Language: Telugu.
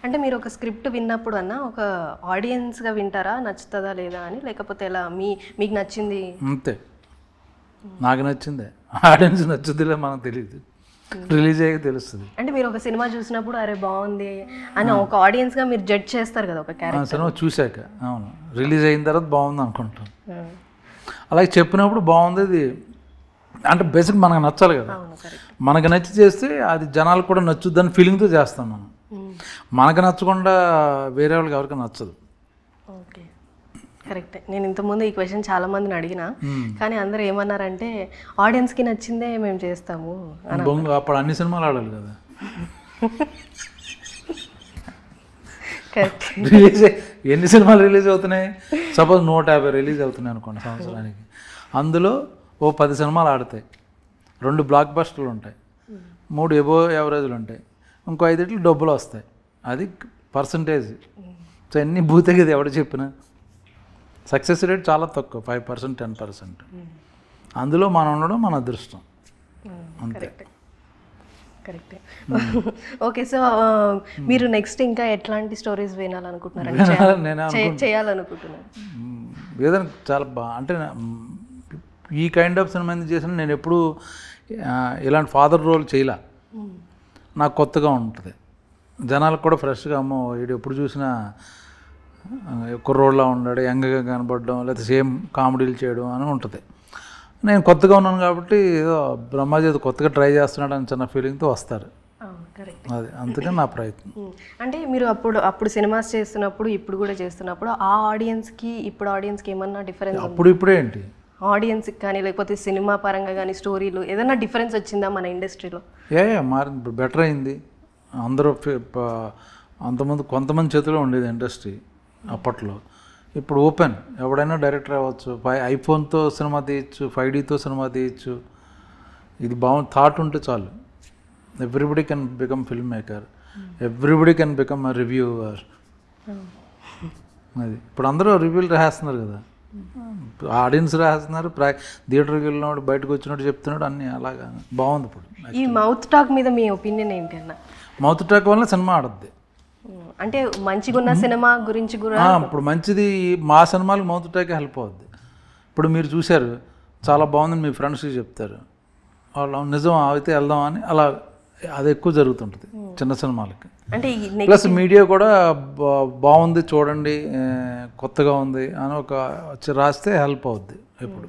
అంటే మీరు ఒక స్క్రిప్ట్ విన్నప్పుడు అన్న ఒక ఆడియన్స్గా వింటారా నచ్చుతుందా లేదా అని, లేకపోతే ఎలా మీకు నచ్చింది అంతే, నాకు నచ్చిందే, ఆడియన్స్ నచ్చుద్దిలే మనకు తెలియదు, రిలీజ్ అయ్యాక తెలుస్తుంది. అంటే మీరు ఒక సినిమా చూసినప్పుడు అరే బాగుంది అని ఒక ఆడియన్స్గా మీరు జడ్జ్ చేస్తారు కదా ఒక క్యారెక్టర్. సినిమా చూశాక, అవును, రిలీజ్ అయిన తర్వాత బాగుంది అనుకుంటాం. అలాగే చెప్పినప్పుడు బాగుంది ఇది అంటే బేసిక్ మనకు నచ్చాలి కదా, మనకు నచ్చి చేస్తే అది జనాలకు కూడా నచ్చుద్దని ఫీలింగ్తో చేస్తాం మనం. మనకు నచ్చకుండా వేరే వాళ్ళకి ఎవరికి నచ్చదు. ఓకే, కరెక్టే. నేను ఇంతకుముందు ఈ క్వశ్చన్ చాలా మందిని అడిగినా, కానీ అందరూ ఏమన్నారంటే ఆడియన్స్కి నచ్చిందే మేము చేస్తాము. అప్పుడు అన్ని సినిమాలు ఆడాలి కదా. రిలీజ్ ఎన్ని సినిమాలు రిలీజ్ అవుతున్నాయి, సపోజ్ 150 రిలీజ్ అవుతున్నాయి అనుకోండి సంవత్సరానికి, అందులో ఓ 10 సినిమాలు ఆడతాయి, 2 బ్లాక్ బస్టర్లు ఉంటాయి, 3 ఎబో యావరేజ్లు ఉంటాయి, ఇంకో 5 డబ్బులు వస్తాయి. అది పర్సంటేజ్. సో ఎన్ని భూతగిది ఎవడు చెప్పినా సక్సెస్ రేట్ చాలా తక్కువ, 5%, 10%. అందులో మనం ఉండడం మన అదృష్టం అంతే. కరెక్టే. ఓకే, సో మీరు నెక్స్ట్ ఇంకా ఎట్లాంటి స్టోరీస్ వినాలనుకుంటున్నారు, చేయాలనుకుంటున్నారు? ఏదైనా చాలా అంటే ఈ కైండ్ ఆఫ్ సినిమా ఎందుకు చేసిన, నేను ఎప్పుడు ఇలాంటి ఫాదర్ రోల్ చేయలే, నాకు కొత్తగా ఉంటుంది, జనాలకు కూడా ఫ్రెష్గా, అమ్మో వీడు ఎప్పుడు చూసినా కుర్రోడ్లా ఉన్నాడు, యంగ్గా కనపడడం, లేకపోతే సేమ్ కామెడీలు చేయడం అని ఉంటుంది. నేను కొత్తగా ఉన్నాను కాబట్టి ఏదో బ్రహ్మాజీ ఏదో కొత్తగా ట్రై చేస్తున్నాడు అని చిన్న ఫీలింగ్తో వస్తారు. అది అందుకని నా ప్రయత్నం. అంటే మీరు అప్పుడు సినిమాస్ చేస్తున్నప్పుడు ఇప్పుడు కూడా చేస్తున్నప్పుడు ఆ ఆడియన్స్కి ఇప్పుడు ఆడియన్స్కి ఏమన్నా డిఫరెన్స్? ఇప్పుడే ఏంటి ఆడియన్స్కి కానీ లేకపోతే సినిమా పరంగా కానీ స్టోరీలు ఏదైనా డిఫరెన్స్ వచ్చిందా మన ఇండస్ట్రీలో? మారింది, ఇప్పుడు బెటర్ అయింది. అందరూ అంతమంది కొంతమంది చేతిలో ఉండేది ఇండస్ట్రీ అప్పట్లో, ఇప్పుడు ఓపెన్, ఎవడైనా డైరెక్టర్ అవ్వచ్చు, ఐఫోన్తో సినిమా తీయచ్చు, 5Dతో సినిమా తీయచ్చు. ఇది థాట్ ఉంటే చాలు. Everybody can become film maker, everybody can become a reviewer. అది ఇప్పుడు అందరూ రివ్యూలు రాసేస్తున్నారు కదా, ఆడియన్స్ రాస్తున్నారు, థియేటర్కి వెళ్ళినప్పుడు బయటకు వచ్చినట్టు చెప్తున్నాడు, అన్నీ అలాగా బాగుంది. ఇప్పుడు ఈ మౌత్ టాక్ మీద మీ ఒపీనియన్ ఏంటి అన్న? మౌత్ టాక్ వల్ల సినిమా ఆడద్ది, అంటే మంచిగా ఉన్న సినిమా గురించి కూడా. ఇప్పుడు మంచిది మా సినిమాలకు మౌత్ టాకే హెల్ప్ అవుద్ది. ఇప్పుడు మీరు చూశారు, చాలా బాగుందని మీ ఫ్రెండ్స్కి చెప్తారు, వాళ్ళు నిజం అయితే వెళ్దాం అని, అలా అది ఎక్కువ జరుగుతుంటుంది చిన్న సినిమాలకి. అంటే ప్లస్ మీడియా కూడా బాగుంది చూడండి, కొత్తగా ఉంది అని రాస్తే హెల్ప్ అవుద్ది ఎప్పుడు.